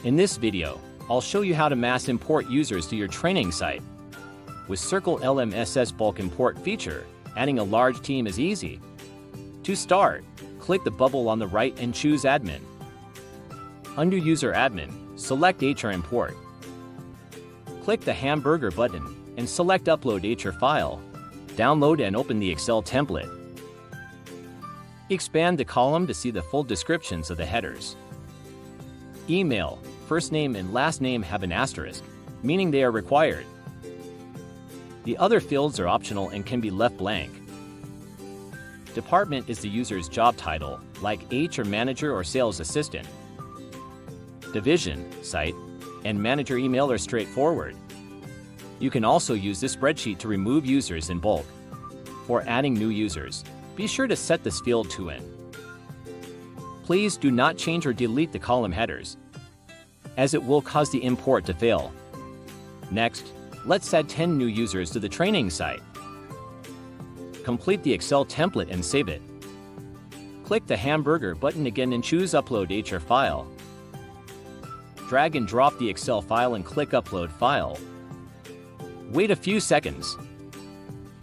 In this video, I'll show you how to mass import users to your training site. With Circle LMS bulk import feature, adding a large team is easy. To start, click the bubble on the right and choose Admin. Under User Admin, select HR Import. Click the hamburger button and select Upload HR file. Download and open the Excel template. Expand the column to see the full descriptions of the headers. Email, first name and last name have an asterisk, meaning they are required. The other fields are optional and can be left blank. Department is the user's job title, like HR manager or sales assistant. Division, site, and manager email are straightforward. You can also use this spreadsheet to remove users in bulk. For adding new users, be sure to set this field to in. Please do not change or delete the column headers, as it will cause the import to fail. Next, let's add 10 new users to the training site. Complete the Excel template and save it. Click the hamburger button again and choose Upload HR file. Drag and drop the Excel file and click Upload file. Wait a few seconds.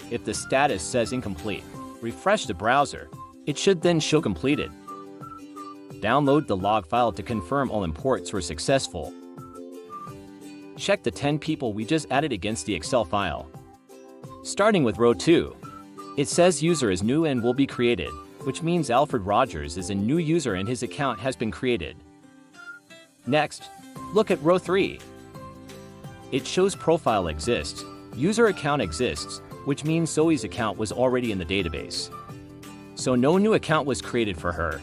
If the status says incomplete, refresh the browser. It should then show completed. Download the log file to confirm all imports were successful. Check the 10 people we just added against the Excel file. Starting with row 2, it says user is new and will be created, which means Alfred Rogers is a new user and his account has been created. Next, look at row 3. It shows profile exists, user account exists, which means Zoe's account was already in the database. So no new account was created for her.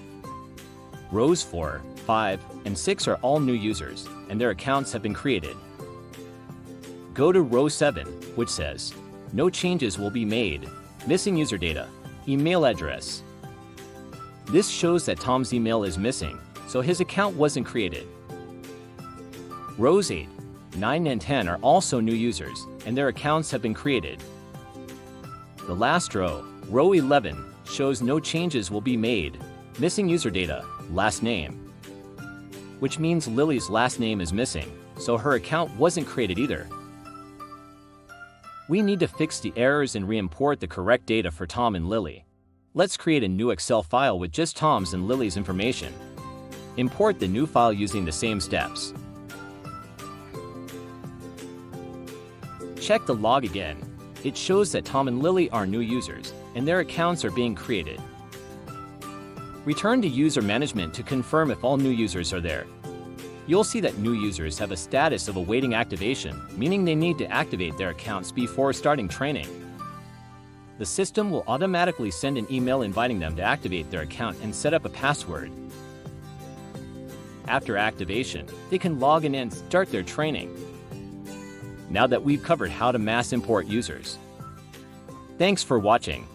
Rows 4, 5, and 6 are all new users, and their accounts have been created. Go to row 7, which says, no changes will be made, missing user data, email address. This shows that Tom's email is missing, so his account wasn't created. Rows 8, 9, and 10 are also new users, and their accounts have been created. The last row, row 11, shows no changes will be made, missing user data, last name. Which means Lily's last name is missing, so her account wasn't created either. We need to fix the errors and re-import the correct data for Tom and Lily. Let's create a new Excel file with just Tom's and Lily's information. Import the new file using the same steps. Check the log again. It shows that Tom and Lily are new users, and their accounts are being created. Return to User Management to confirm if all new users are there. You'll see that new users have a status of awaiting activation, meaning they need to activate their accounts before starting training. The system will automatically send an email inviting them to activate their account and set up a password. After activation, they can log in and start their training. Now that we've covered how to mass import users. Thanks for watching.